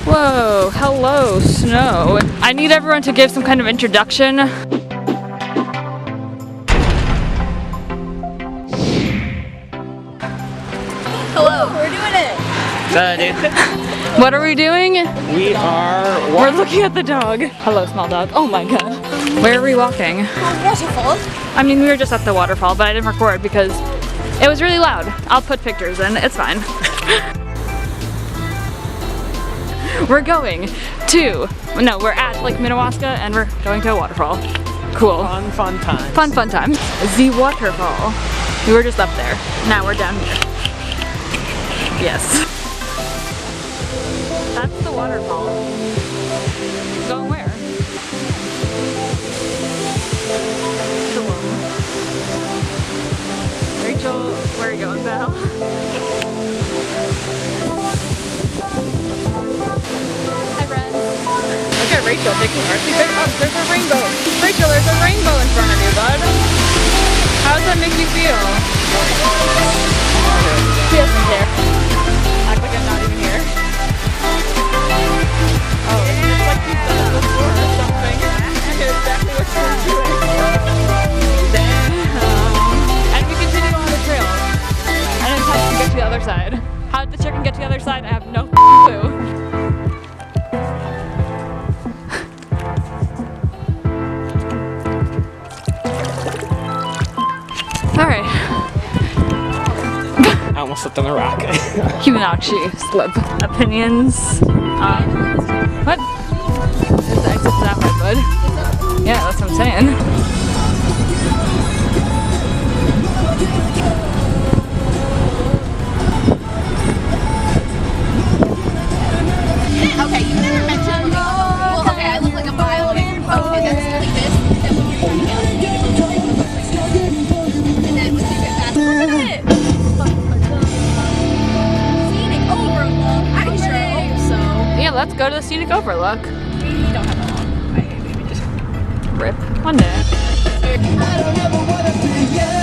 Whoa, hello, snow. I need everyone to give some kind of introduction. Hello, we're doing it. What are we doing? We're looking at the dog. Hello, small dog. Oh my god. Where are we walking? Waterfall. I mean, we were just at the waterfall, but I didn't record because it was really loud. I'll put pictures in, it's fine. We're going to, no, we're at Lake Minnewaska and we're going to a waterfall. Cool. Fun times. Fun times. The waterfall. We were just up there. Now we're down here. Yes. That's the waterfall. Going where? Rachel, where are you going, Val? Hi, friends. Look at Rachel taking our secret. Oh, there's a rainbow. Rachel, there's a rainbow in front of you, bud. How does that make you feel? She doesn't care. Act like I'm not even here. Oh, it's like you've done it before or something. I know exactly what you're doing. Damn. And we continue on the trail. I don't know how to get to the other side. How did the chicken get to the other side? I have no clue. Alright. I almost slipped on a rock. Humanakshi slip. Opinions? What? There's the exit to that way, bud. Yeah, that's what I'm saying. Okay, you never mentioned. Well, okay, I look like a mile away from. Okay, that's like this. Then when you're turning out, and then when you get back, look at it. Scenic overlook. I sure hope so. Yeah, let's go to the scenic overlook. We don't have that long. Maybe just. Rip. One day. I don't ever wanna be you.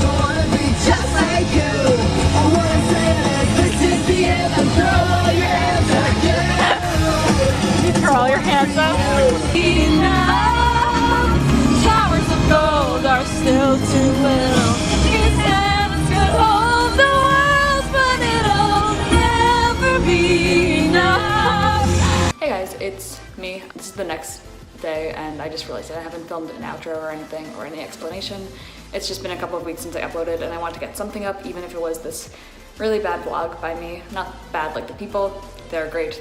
Don't wanna be just like you. I wanna say that this is the end. And throw all your hands like you. You throw all your hands up. Enough. Showers of gold are still too little. These hands could hold the world, but it'll never be enough. Hey guys, it's me. This is the next day and I just realized that I haven't filmed an outro or anything or any explanation. It's just been a couple of weeks since I uploaded and I wanted to get something up, even if it was this really bad vlog by me. Not bad like the people, they're great.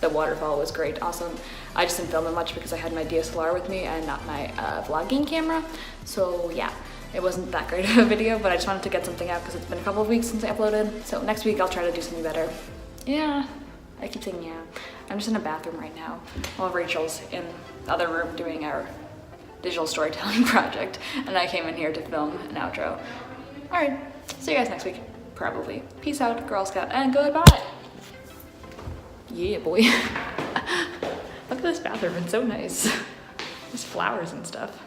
The waterfall was great, awesome. I just didn't film it much because I had my DSLR with me and not my vlogging camera. So yeah, it wasn't that great of a video, but I just wanted to get something out because it's been a couple of weeks since I uploaded. So next week I'll try to do something better. Yeah, I keep saying yeah. I'm just in a bathroom right now while Rachel's in the other room doing our digital storytelling project and I came in here to film an outro. Alright, see you guys next week, probably. Peace out, Girl Scout, and goodbye! Yeah, boy. Look at this bathroom, it's so nice. There's flowers and stuff.